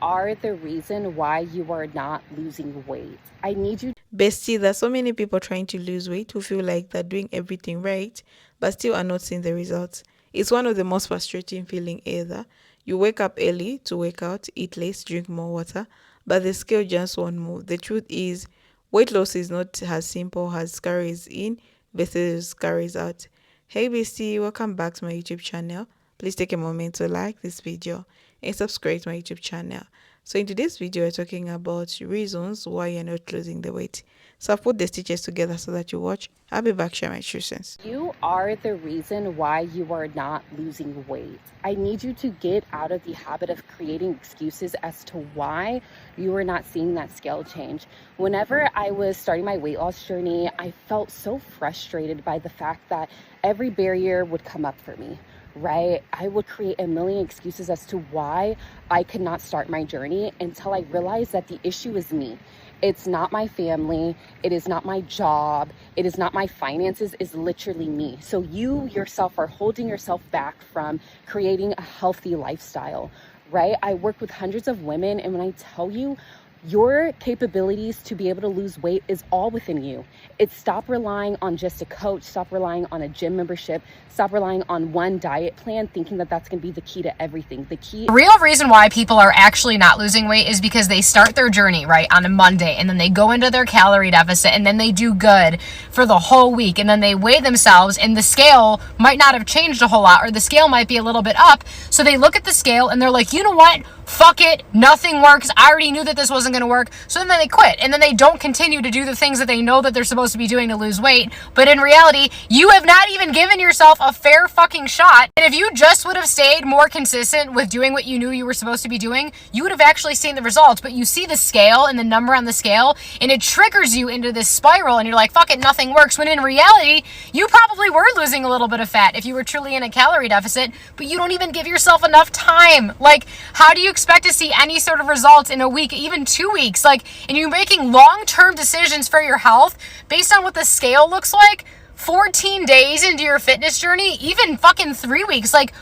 are the reason why you are not losing weight. I need you. Bestie, there's so many people trying to lose weight who feel like they're doing everything right, but still are not seeing the results. It's one of the most frustrating feeling either. You wake up early to work out, eat less, drink more water, but the scale just won't move. The truth is, weight loss is not as simple as calories in versus calories out. Hey bestie, welcome back to my YouTube channel. Please take a moment to like this video and subscribe to my YouTube channel. So in today's video, we're talking about reasons why you're not losing the weight. So I've put the stitches together so that you watch. I'll be back share my true sense. You are the reason why you are not losing weight. I need you to get out of the habit of creating excuses as to why you are not seeing that scale change. Whenever I was starting my weight loss journey, I felt so frustrated by the fact that every barrier would come up for me. Right? I would create a million excuses as to why I could not start my journey until I realized that the issue is me. It's not my family. It is not my job. It is not my finances. It's literally me. So you yourself are holding yourself back from creating a healthy lifestyle, right? I work with hundreds of women, and when I tell you, your capabilities to be able to lose weight is all within you. It's stop relying on just a coach, stop relying on a gym membership, stop relying on one diet plan, thinking that that's going to be the key to everything. The real reason why people are actually not losing weight is because they start their journey, right, on a Monday, and then they go into their calorie deficit, and then they do good for the whole week, and then they weigh themselves, and the scale might not have changed a whole lot, or the scale might be a little bit up. So they look at the scale, and they're like, you know what? Fuck it. Nothing works. I already knew that this wasn't going to work. So then they quit, and then they don't continue to do the things that they know that they're supposed to be doing to lose weight. But in reality, you have not even given yourself a fair fucking shot. And if you just would have stayed more consistent with doing what you knew you were supposed to be doing, you would have actually seen the results. But you see the scale and the number on the scale, and it triggers you into this spiral, and you're like, fuck it, nothing works. When in reality, you probably were losing a little bit of fat if you were truly in a calorie deficit, but you don't even give yourself enough time. Like, how do you expect to see any sort of results in a week, even 2 weeks? Like, and you're making long-term decisions for your health based on what the scale looks like 14 days into your fitness journey, even fucking 3 weeks. Like,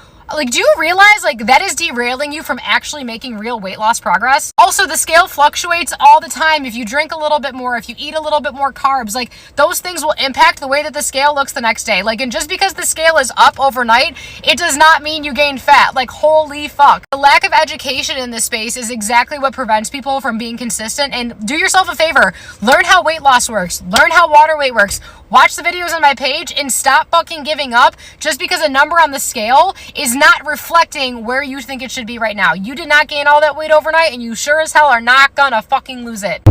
do you realize, like, that is derailing you from actually making real weight loss progress? Also, the scale fluctuates all the time. If you drink a little bit more, if you eat a little bit more carbs, like, those things will impact the way that the scale looks the next day. Like, and just because the scale is up overnight, it does not mean you gain fat. Like, holy fuck. The lack of education in this space is exactly what prevents people from being consistent. And do yourself a favor. Learn how weight loss works. Learn how water weight works. Watch the videos on my page and stop fucking giving up just because a number on the scale is not reflecting where you think it should be right now. You did not gain all that weight overnight, and you sure as hell are not gonna fucking lose it.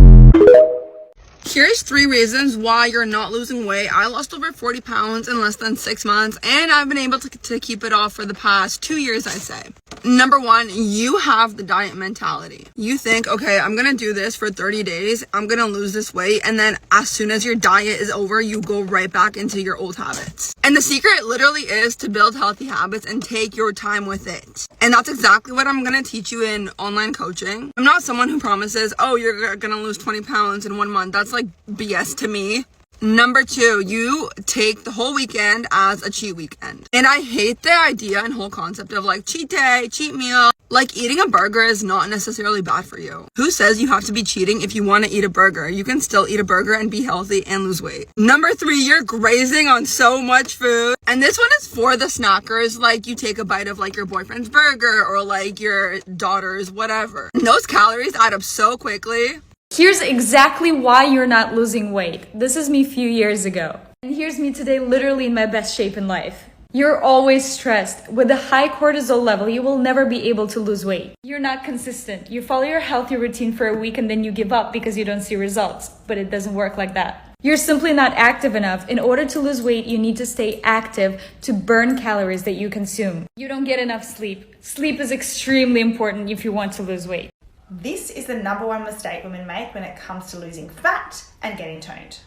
Here's 3 reasons why you're not losing weight. I lost over 40 pounds in less than 6 months, and I've been able to keep it off for the past 2 years, I'd say. Number 1, you have the diet mentality. You think, okay, I'm gonna do this for 30 days, I'm gonna lose this weight, and then as soon as your diet is over, you go right back into your old habits. And the secret literally is to build healthy habits and take your time with it. And that's exactly what I'm gonna teach you in online coaching. I'm not someone who promises, oh, you're gonna lose 20 pounds in 1 month. That's like BS to me. Number 2, you take the whole weekend as a cheat weekend. And I hate the idea and whole concept of like cheat day, cheat meal. Like, eating a burger is not necessarily bad for you. Who says you have to be cheating if you want to eat a burger? You can still eat a burger and be healthy and lose weight. Number 3, you're grazing on so much food. And this one is for the snackers. Like, you take a bite of like your boyfriend's burger or like your daughter's whatever. And those calories add up so quickly. Here's exactly why you're not losing weight. This is me a few years ago. And here's me today, literally in my best shape in life. You're always stressed. With a high cortisol level, you will never be able to lose weight. You're not consistent. You follow your healthy routine for a week and then you give up because you don't see results. But it doesn't work like that. You're simply not active enough. In order to lose weight, you need to stay active to burn calories that you consume. You don't get enough sleep. Sleep is extremely important if you want to lose weight. This is the number 1 mistake women make when it comes to losing fat and getting toned.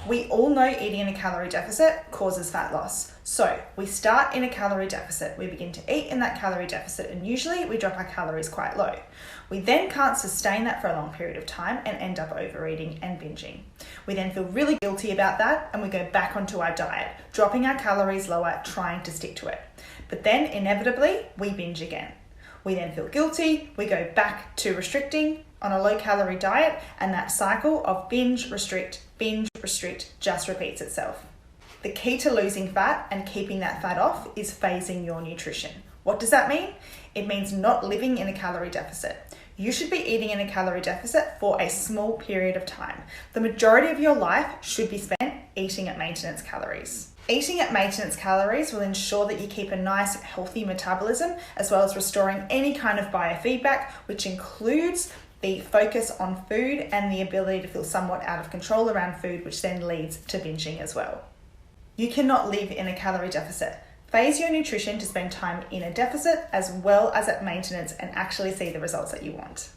We all know eating in a calorie deficit causes fat loss. So we start in a calorie deficit. We begin to eat in that calorie deficit, and usually we drop our calories quite low. We then can't sustain that for a long period of time and end up overeating and binging. We then feel really guilty about that, and we go back onto our diet, dropping our calories lower, trying to stick to it. But then inevitably we binge again. We then feel guilty, we go back to restricting on a low calorie diet, and that cycle of binge, restrict, just repeats itself. The key to losing fat and keeping that fat off is phasing your nutrition. What does that mean? It means not living in a calorie deficit. You should be eating in a calorie deficit for a small period of time. The majority of your life should be spent eating at maintenance calories. Eating at maintenance calories will ensure that you keep a nice, healthy metabolism, as well as restoring any kind of biofeedback, which includes the focus on food and the ability to feel somewhat out of control around food, which then leads to binging as well. You cannot live in a calorie deficit. Phase your nutrition to spend time in a deficit as well as at maintenance and actually see the results that you want.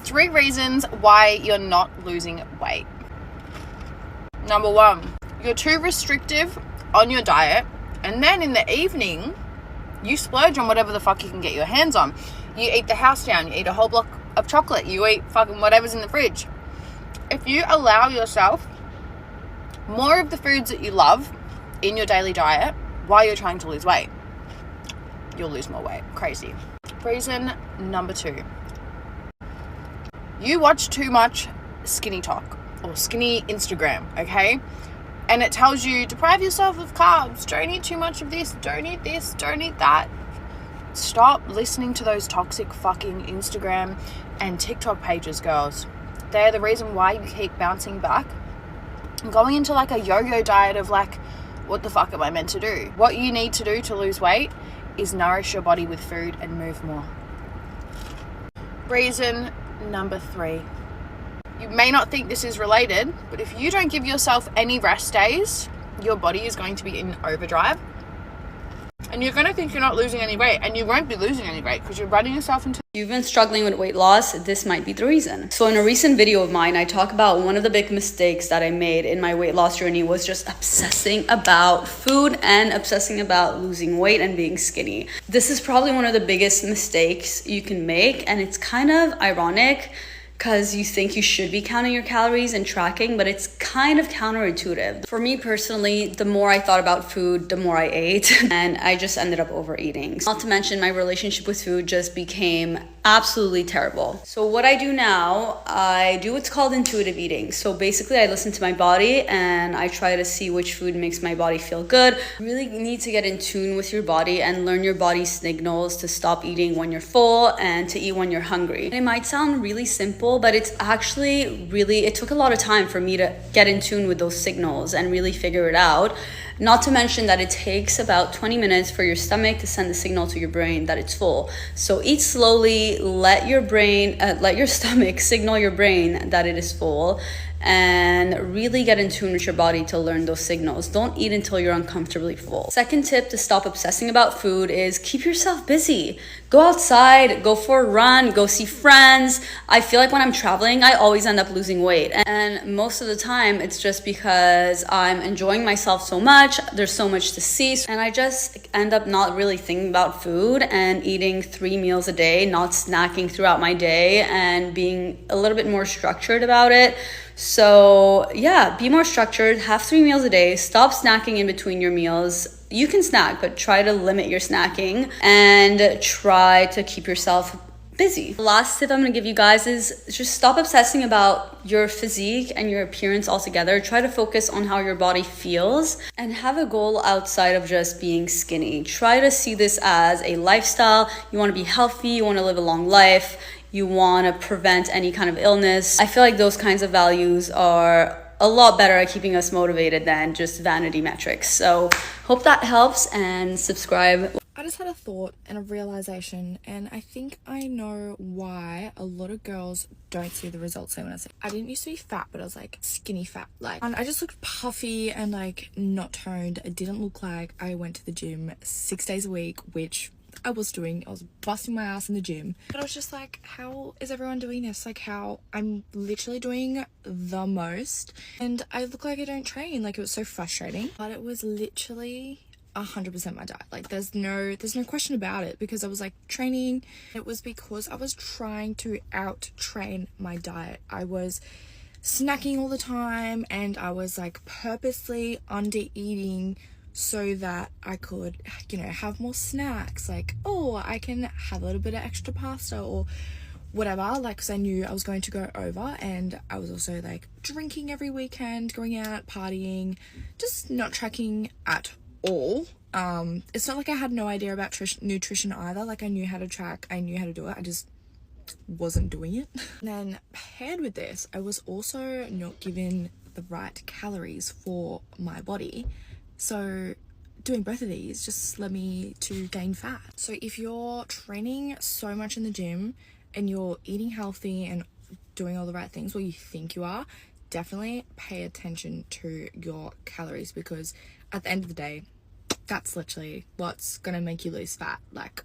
3 reasons why you're not losing weight. Number 1, you're too restrictive on your diet, and then in the evening, you splurge on whatever the fuck you can get your hands on. You eat the house down, you eat a whole block of chocolate, you eat fucking whatever's in the fridge. If you allow yourself more of the foods that you love in your daily diet while you're trying to lose weight, you'll lose more weight. Crazy. Reason number 2, you watch too much skinny talk or skinny Instagram, okay? And it tells you, deprive yourself of carbs, don't eat too much of this, don't eat that. Stop listening to those toxic fucking Instagram and TikTok pages, girls. They're the reason why you keep bouncing back and going into like a yo-yo diet of like, what the fuck am I meant to do? What you need to do to lose weight is nourish your body with food and move more. Reason number 3. You may not think this is related, but if you don't give yourself any rest days, your body is going to be in overdrive. And you're going to think you're not losing any weight, and you won't be losing any weight because you're running yourself into... You've been struggling with weight loss, this might be the reason. So in a recent video of mine, I talk about one of the big mistakes that I made in my weight loss journey was just obsessing about food and obsessing about losing weight and being skinny. This is probably one of the biggest mistakes you can make, and it's kind of ironic because you think you should be counting your calories and tracking, but it's kind of counterintuitive. For me personally, the more I thought about food, the more I ate, and I just ended up overeating. Not to mention my relationship with food just became absolutely terrible. So what I do now, I do what's called intuitive eating. So basically I listen to my body and I try to see which food makes my body feel good. You really need to get in tune with your body and learn your body's signals to stop eating when you're full and to eat when you're hungry. And it might sound really simple, but it's actually really, it took a lot of time for me to get in tune with those signals and really figure it out. Not to mention that it takes about 20 minutes for your stomach to send the signal to your brain that it's full. So eat slowly, let your stomach signal your brain that it is full, and really get in tune with your body to learn those signals. Don't eat until you're uncomfortably full. Second tip to stop obsessing about food is keep yourself busy. Go outside, go for a run, go see friends. I feel like when I'm traveling, I always end up losing weight. And most of the time, it's just because I'm enjoying myself so much. There's so much to see. And I just end up not really thinking about food and eating 3 meals a day, not snacking throughout my day, and being a little bit more structured about it. So yeah, be more structured, have 3 meals a day, stop snacking in between your meals. You can snack, but try to limit your snacking and try to keep yourself busy. The last tip I'm gonna give you guys is just stop obsessing about your physique and your appearance altogether. Try to focus on how your body feels and have a goal outside of just being skinny. Try to see this as a lifestyle. You wanna be healthy, you wanna live a long life, you want to prevent any kind of illness. I feel like those kinds of values are a lot better at keeping us motivated than just vanity metrics. So hope that helps, and subscribe. I just had a thought and a realization, and I think I know why a lot of girls don't see the results they want to see. I didn't used to be fat, but I was like skinny fat, and I just looked puffy and like not toned. I didn't look like I went to the gym 6 days a week, which I was doing. I was busting my ass in the gym, but I was just like, how is everyone doing this? Like, how I'm literally doing the most and I look like I don't train. Like, it was so frustrating, but it was literally 100% my diet. Like, there's no question about it, because I was like training. It was because I was trying to out train my diet. I was snacking all the time and I was like purposely under eating so that I could, have more snacks. Like, oh, I can have a little bit of extra pasta or whatever, like, because I knew I was going to go over, and I was also like drinking every weekend, going out, partying, just not tracking at all. It's not like I had no idea about nutrition either. Like, I knew how to track, I knew how to do it, I just wasn't doing it. And then paired with this, I was also not given the right calories for my body. So doing both of these just led me to gain fat. So if you're training so much in the gym and you're eating healthy and doing all the right things, or you think you are, definitely pay attention to your calories, because at the end of the day, that's literally what's gonna make you lose fat. Like,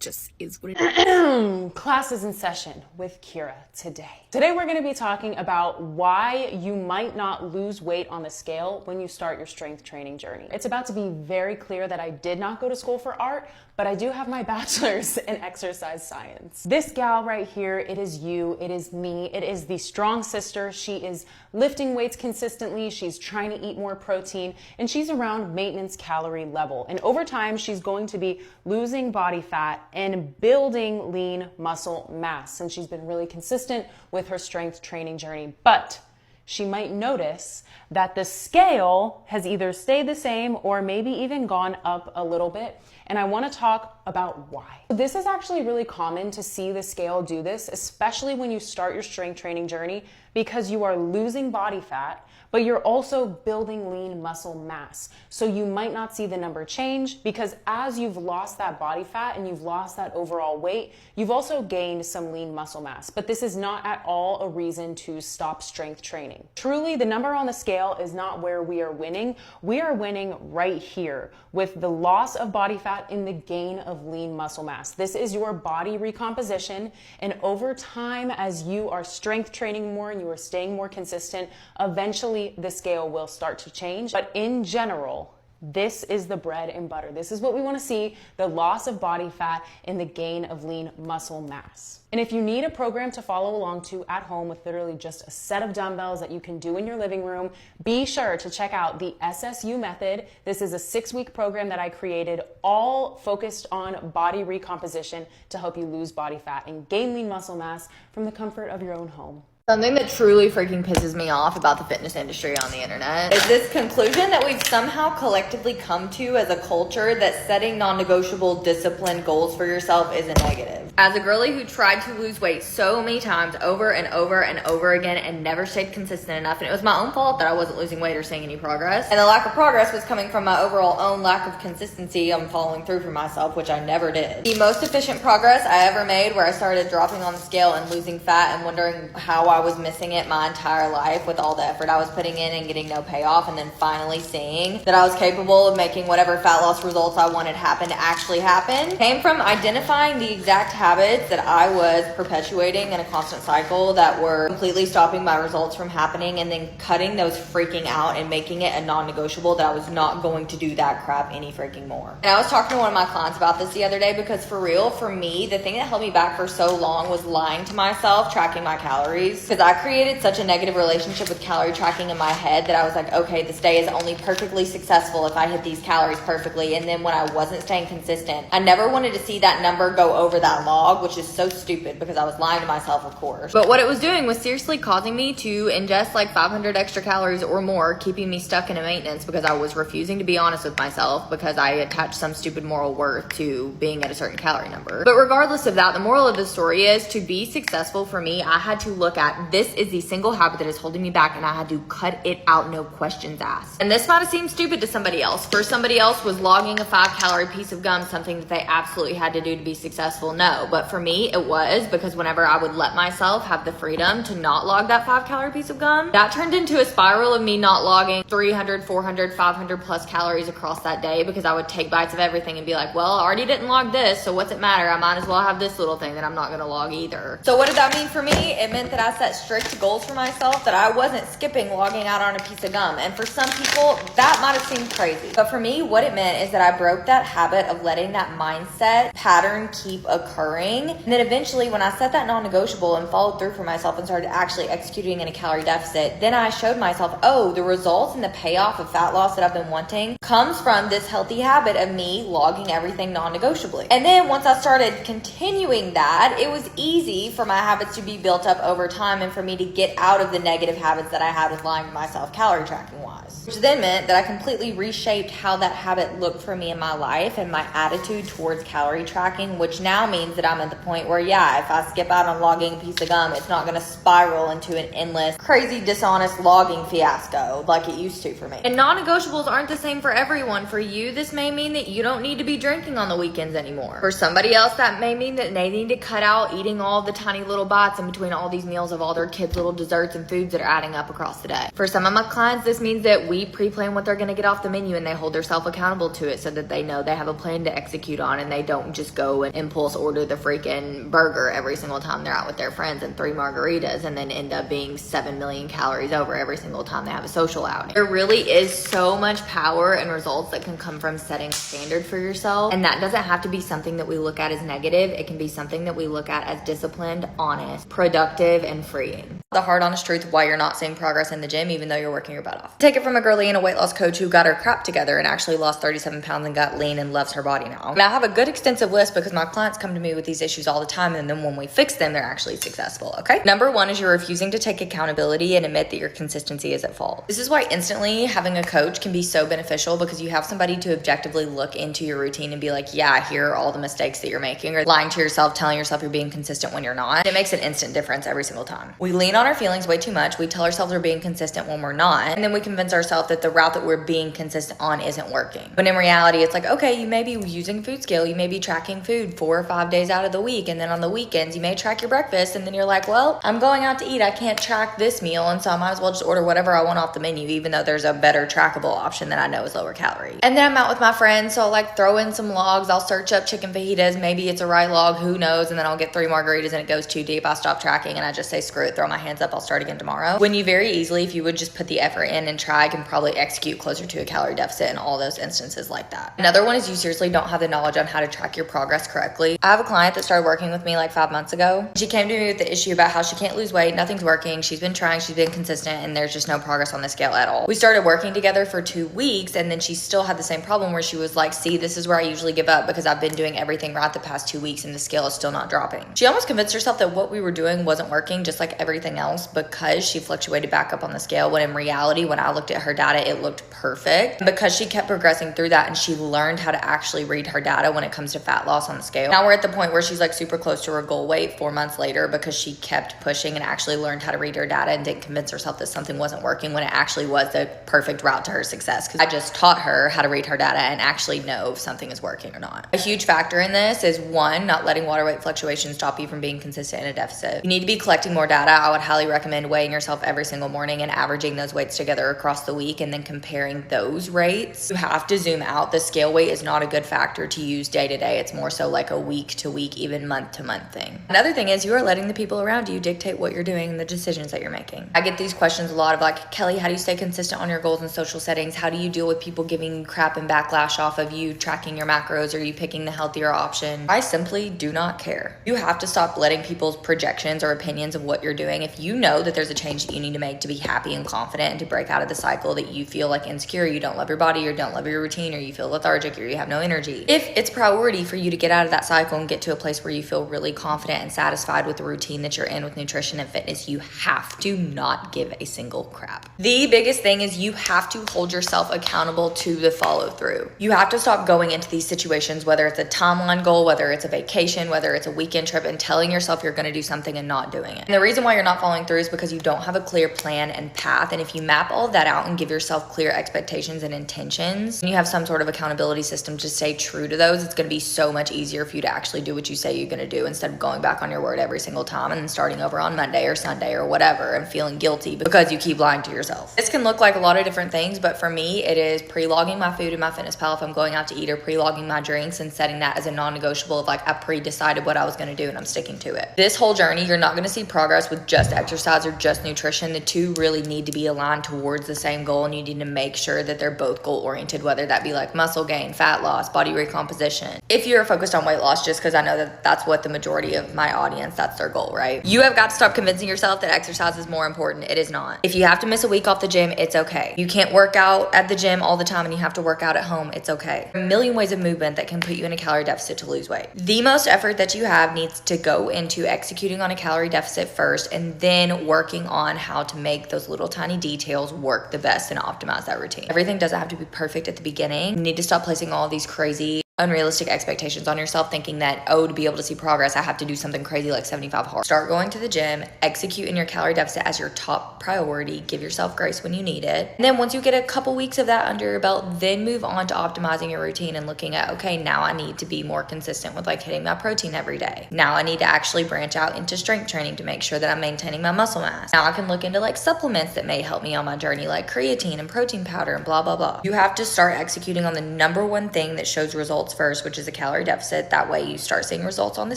just is what it is. Class is in session with Kira today. Today we're going to be talking about why you might not lose weight on the scale when you start your strength training journey. It's about to be very clear that I did not go to school for art, but I do have my bachelor's in exercise science. This gal right here, it is you, it is me, it is the strong sister. She is lifting weights consistently, she's trying to eat more protein, and she's around maintenance calorie level. And over time, she's going to be losing body fat and building lean muscle mass. And she's been really consistent with her strength training journey. But she might notice that the scale has either stayed the same or maybe even gone up a little bit. And I want to talk about why. This is actually really common to see the scale do this, especially when you start your strength training journey, because you are losing body fat, but you're also building lean muscle mass. So you might not see the number change, because as you've lost that body fat and you've lost that overall weight, you've also gained some lean muscle mass. But this is not at all a reason to stop strength training. Truly, the number on the scale is not where we are winning. We are winning right here with the loss of body fat and the gain of lean muscle mass. This is your body recomposition, and over time, as you are strength training more and you are staying more consistent, eventually the scale will start to change. But in general, this is the bread and butter. This is what we want to see: the loss of body fat and the gain of lean muscle mass. And if you need a program to follow along to at home with literally just a set of dumbbells that you can do in your living room, be sure to check out the SSU method. This is a 6-week program that I created, all focused on body recomposition to help you lose body fat and gain lean muscle mass from the comfort of your own home. Something that truly freaking pisses me off about the fitness industry on the internet is this conclusion that we've somehow collectively come to as a culture that setting non-negotiable disciplined goals for yourself is a negative. As a girly who tried to lose weight so many times over and over and over again and never stayed consistent enough, and it was my own fault that I wasn't losing weight or seeing any progress, and the lack of progress was coming from my overall own lack of consistency on following through for myself, which I never did. The most efficient progress I ever made, where I started dropping on the scale and losing fat and wondering how I was missing it my entire life with all the effort I was putting in and getting no payoff, and then finally seeing that I was capable of making whatever fat loss results I wanted happen to actually happen, came from identifying the exact habits that I was perpetuating in a constant cycle that were completely stopping my results from happening, and then cutting those freaking out and making it a non-negotiable that I was not going to do that crap any freaking more. And I was talking to one of my clients about this the other day, because for real, for me, the thing that held me back for so long was lying to myself, tracking my calories, because I created such a negative relationship with calorie tracking in my head that I was like, okay, this day is only perfectly successful if I hit these calories perfectly. And then when I wasn't staying consistent, I never wanted to see that number go over that log, which is so stupid because I was lying to myself, of course. But what it was doing was seriously causing me to ingest like 500 extra calories or more, keeping me stuck in a maintenance because I was refusing to be honest with myself because I attached some stupid moral worth to being at a certain calorie number. But regardless of that, the moral of the story is, to be successful for me, I had to look at, this is the single habit that is holding me back, and I had to cut it out, no questions asked. And this might have seemed stupid to somebody else. For somebody else, was logging a 5-calorie piece of gum something that they absolutely had to do to be successful? No. But for me, it was, because whenever I would let myself have the freedom to not log that 5-calorie piece of gum, that turned into a spiral of me not logging 300, 400, 500 plus calories across that day, because I would take bites of everything and be like, well, I already didn't log this, so what's it matter? I might as well have this little thing that I'm not going to log either. So what did that mean for me? It meant that I set strict goals for myself, that I wasn't skipping logging out on a piece of gum. And for some people, that might have seemed crazy. But for me, what it meant is that I broke that habit of letting that mindset pattern keep occurring occurring. And then eventually when I set that non-negotiable and followed through for myself and started actually executing in a calorie deficit, then I showed myself, oh, the results and the payoff of fat loss that I've been wanting comes from this healthy habit of me logging everything non-negotiably. And then once I started continuing that, it was easy for my habits to be built up over time and for me to get out of the negative habits that I had with lying to myself calorie tracking wise. Which then meant that I completely reshaped how that habit looked for me in my life and my attitude towards calorie tracking, which now means that I'm at the point where, yeah, if I skip out on logging a piece of gum, it's not going to spiral into an endless, crazy, dishonest logging fiasco like it used to for me. And non-negotiables aren't the same for everyone. For you, this may mean that you don't need to be drinking on the weekends anymore. For somebody else, that may mean that they need to cut out eating all the tiny little bites in between all these meals of all their kids' little desserts and foods that are adding up across the day. For some of my clients, this means that we pre-plan what they're going to get off the menu and they hold themselves accountable to it so that they know they have a plan to execute on and they don't just go and impulse order the freaking burger every single time they're out with their friends and 3 margaritas and then end up being 7 million calories over every single time they have a social outing. There really is so much power and results that can come from setting a standard for yourself, and that doesn't have to be something that we look at as negative. It can be something that we look at as disciplined, honest, productive, and freeing. The hard, honest truth of why you're not seeing progress in the gym even though you're working your butt off. Take it from a girly and a weight loss coach who got her crap together and actually lost 37 pounds and got lean and loves her body now. And I have a good extensive list because my clients come to me with these issues all the time, and then when we fix them, they're actually successful, okay? Number one is you're refusing to take accountability and admit that your consistency is at fault. This is why instantly having a coach can be so beneficial, because you have somebody to objectively look into your routine and be like, yeah, here are all the mistakes that you're making, or lying to yourself, telling yourself you're being consistent when you're not. It makes an instant difference every single time. We lean on our feelings way too much. We tell ourselves we're being consistent when we're not, and then we convince ourselves that the route that we're being consistent on isn't working. When in reality, it's like, okay, you may be using food scale, you may be tracking food 4 or 5 days out of the week, and then on the weekends you may track your breakfast, and then you're like, well, I'm going out to eat, I can't track this meal, and so I might as well just order whatever I want off the menu, even though there's a better trackable option that I know is lower calorie. And then I'm out with my friends, so I'll like throw in some logs, I'll search up chicken fajitas, maybe it's a right log, who knows, and then I'll get 3 margaritas and it goes too deep, I stop tracking and I just say screw it, throw my hands up, I'll start again tomorrow. When you very easily, if you would just put the effort in and try, can probably execute closer to a calorie deficit in all those instances like that. Another one is you seriously don't have the knowledge on how to track your progress correctly. I have a client that started working with me like 5 months ago. She came to me with the issue about how she can't lose weight, nothing's working, she's been trying, she's been consistent, and there's just no progress on the scale at all. We started working together for 2 weeks, and then she still had the same problem where she was like, see, this is where I usually give up because I've been doing everything right the past 2 weeks and the scale is still not dropping. She almost convinced herself that what we were doing wasn't working, just like everything else, because she fluctuated back up on the scale, when in reality, when I looked at her data, it looked perfect, because she kept progressing through that and she learned how to actually read her data when it comes to fat loss on the scale. Now we're at the point where she's like super close to her goal weight 4 months later, because she kept pushing and actually learned how to read her data and didn't convince herself that something wasn't working when it actually was the perfect route to her success, because I just taught her how to read her data and actually know if something is working or not. A huge factor in this is, one, not letting water weight fluctuations stop you from being consistent in a deficit. You need to be collecting more data. I would highly recommend weighing yourself every single morning and averaging those weights together across the week and then comparing those rates. You have to zoom out. The scale weight is not a good factor to use day to day. It's more so like a week to week, even month to month thing. Another thing is you are letting the people around you dictate what you're doing and the decisions that you're making. I get these questions a lot of like, Kelly, how do you stay consistent on your goals in social settings? How do you deal with people giving you crap and backlash off of you tracking your macros or you picking the healthier option? I simply do not care. You have to stop letting people's projections or opinions of what you're doing. If you know that there's a change that you need to make to be happy and confident and to break out of the cycle that you feel like insecure, you don't love your body or don't love your routine or you feel lethargic or you have no energy. If it's priority for you to get out of that cycle and get to a place where you feel really confident and satisfied with the routine that you're in with nutrition and fitness, you have to not give a single crap. The biggest thing is you have to hold yourself accountable to the follow through. You have to stop going into these situations, whether it's a timeline goal, whether it's a vacation, whether it's a weekend trip, and telling yourself you're going to do something and not doing it. And the reason why you're not following through is because you don't have a clear plan and path. And if you map all of that out and give yourself clear expectations and intentions, and you have some sort of accountability system to stay true to those, it's going to be so much easier for you to actually do what you say you're going to do, instead of going back on your word every single time and then starting over on Monday or Sunday or whatever and feeling guilty because you keep lying to yourself. This can look like a lot of different things, but for me, it is pre-logging my food in MyFitnessPal if I'm going out to eat, or pre-logging my drinks and setting that as a non-negotiable of like, I pre-decided what I was going to do and I'm sticking to it. This whole journey, you're not going to see progress with just exercise or just nutrition. The two really need to be aligned towards the same same goal, and you need to make sure that they're both goal oriented, whether that be like muscle gain, fat loss, body recomposition. If you're focused on weight loss, just because I know that that's what the majority of my audience, that's their goal, right? You have got to stop convincing yourself that exercise is more important. It is not. If you have to miss a week off the gym, it's okay. You can't work out at the gym all the time and you have to work out at home, it's okay. A million ways of movement that can put you in a calorie deficit to lose weight. The most effort that you have needs to go into executing on a calorie deficit first, and then working on how to make those little tiny details work the best and optimize that routine. Everything doesn't have to be perfect at the beginning. You need to stop placing all these crazy unrealistic expectations on yourself, thinking that, oh, to be able to see progress, I have to do something crazy like 75 hard. Start going to the gym, execute in your calorie deficit as your top priority, give yourself grace when you need it. And then once you get a couple weeks of that under your belt, then move on to optimizing your routine and looking at, okay, now I need to be more consistent with like hitting my protein every day. Now I need to actually branch out into strength training to make sure that I'm maintaining my muscle mass. Now I can look into like supplements that may help me on my journey, like creatine and protein powder and blah, blah, blah. You have to start executing on the number one thing that shows results first, which is a calorie deficit. That way you start seeing results on the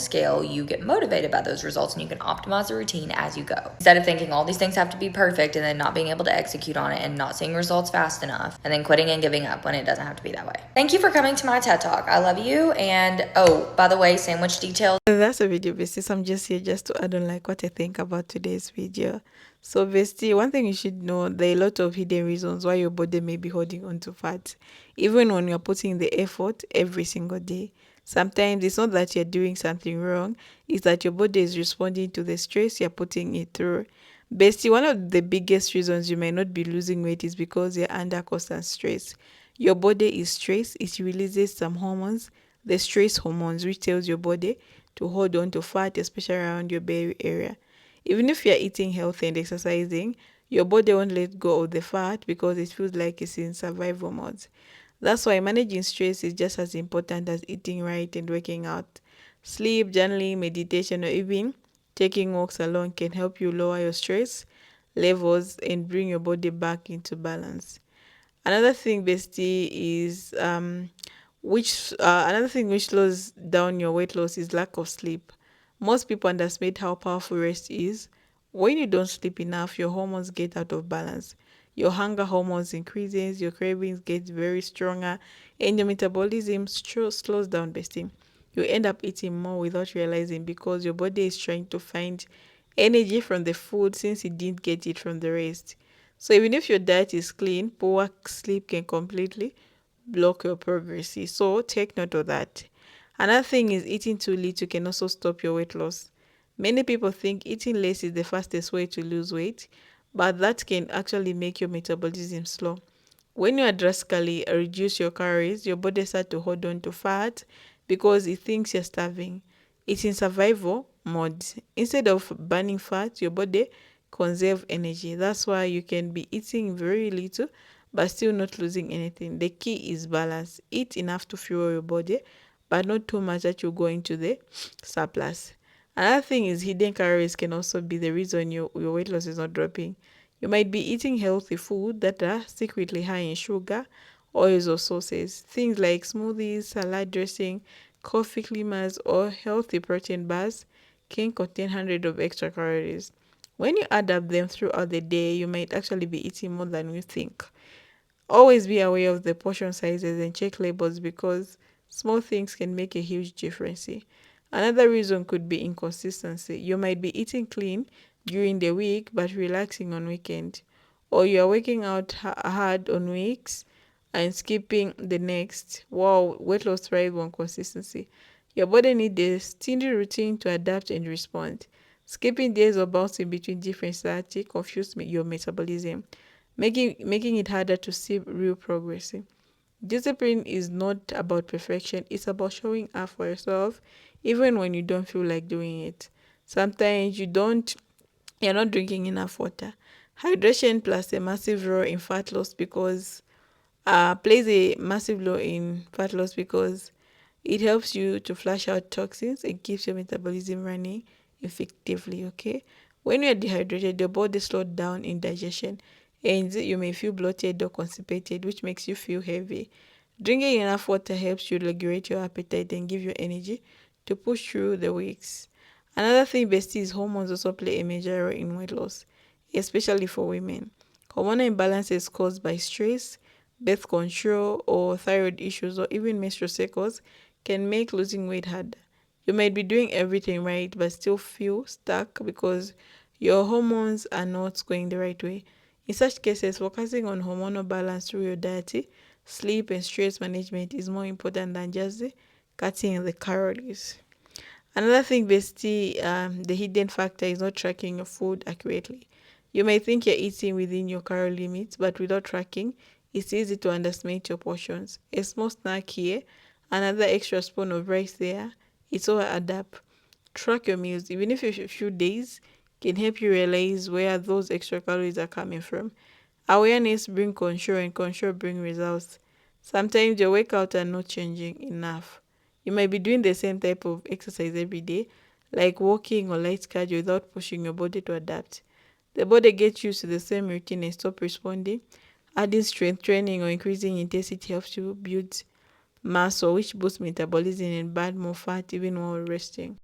scale, you get motivated by those results, and you can optimize the routine as you go. Instead of thinking all these things have to be perfect and then not being able to execute on it and not seeing results fast enough and then quitting and giving up when it doesn't have to be that way. Thank you for coming to my TED Talk. I love you. And oh, by the way, sandwich details. That's a video, besties. I'm just here just to add on like what I think about today's video. So bestie, one thing you should know, there are a lot of hidden reasons why your body may be holding on to fat, even when you're putting the effort every single day. Sometimes it's not that you're doing something wrong, it's that your body is responding to the stress you're putting it through. Bestie, one of the biggest reasons you may not be losing weight is because you're under constant stress. Your body is stressed, it releases some hormones, the stress hormones, which tells your body to hold on to fat, especially around your belly area. Even if you're eating healthy and exercising, your body won't let go of the fat because it feels like it's in survival mode. That's why managing stress is just as important as eating right and working out. Sleep, journaling, meditation, or even taking walks alone can help you lower your stress levels and bring your body back into balance. Another thing, bestie, is another thing which slows down your weight loss is lack of sleep. Most people underestimate how powerful rest is. When you don't sleep enough, your hormones get out of balance. Your hunger hormones increases, your cravings get very stronger, and your metabolism slows down, bestie. You end up eating more without realizing because your body is trying to find energy from the food since it didn't get it from the rest. So even if your diet is clean, poor sleep can completely block your progress. So take note of that. Another thing is eating too little can also stop your weight loss. Many people think eating less is the fastest way to lose weight, but that can actually make your metabolism slow. When you drastically reduce your calories, your body starts to hold on to fat because it thinks you're starving. It's in survival mode. Instead of burning fat, your body conserves energy. That's why you can be eating very little but still not losing anything. The key is balance. Eat enough to fuel your body, but not too much that you go into the surplus. Another thing is hidden calories can also be the reason your weight loss is not dropping. You might be eating healthy food that are secretly high in sugar, oils, or sauces. Things like smoothies, salad dressing, coffee creamers, or healthy protein bars can contain hundreds of extra calories. When you add up them throughout the day, you might actually be eating more than you think. Always be aware of the portion sizes and check labels because small things can make a huge difference. Another reason could be inconsistency. You might be eating clean during the week but relaxing on weekend, or you are working out hard on weeks and skipping the next. Wow, weight loss thrives on consistency. Your body needs a steady routine to adapt and respond. Skipping days or bouncing between different strategies confuse your metabolism, making it harder to see real progress. Discipline is not about perfection, it's about showing up for yourself even when you don't feel like doing it. Sometimes you're not drinking enough water. Hydration plays a massive role in fat loss because it helps you to flush out toxins and keeps your metabolism running effectively, okay? When you're dehydrated, your body slows down in digestion and you may feel bloated or constipated, which makes you feel heavy. Drinking enough water helps you regulate your appetite and give you energy to push through the weeks. Another thing, bestie, is hormones also play a major role in weight loss, especially for women. Hormonal imbalances caused by stress, birth control, or thyroid issues, or even menstrual cycles can make losing weight harder. You might be doing everything right but still feel stuck because your hormones are not going the right way. In such cases, focusing on hormonal balance through your diet, sleep, and stress management is more important than just cutting the calories. Another thing, bestie, the hidden factor is not tracking your food accurately. You may think you're eating within your calorie limits, but without tracking, it's easy to underestimate your portions. A small snack here, another extra spoon of rice there, it's all add up. Track your meals, even if it's a few days, can help you realize where those extra calories are coming from. Awareness brings control, and control brings results. Sometimes your workout are not changing enough. You might be doing the same type of exercise every day, like walking or light cardio, without pushing your body to adapt. The body gets used to the same routine and stop responding. Adding strength training or increasing intensity helps you build muscle, which boosts metabolism and burn more fat even while resting.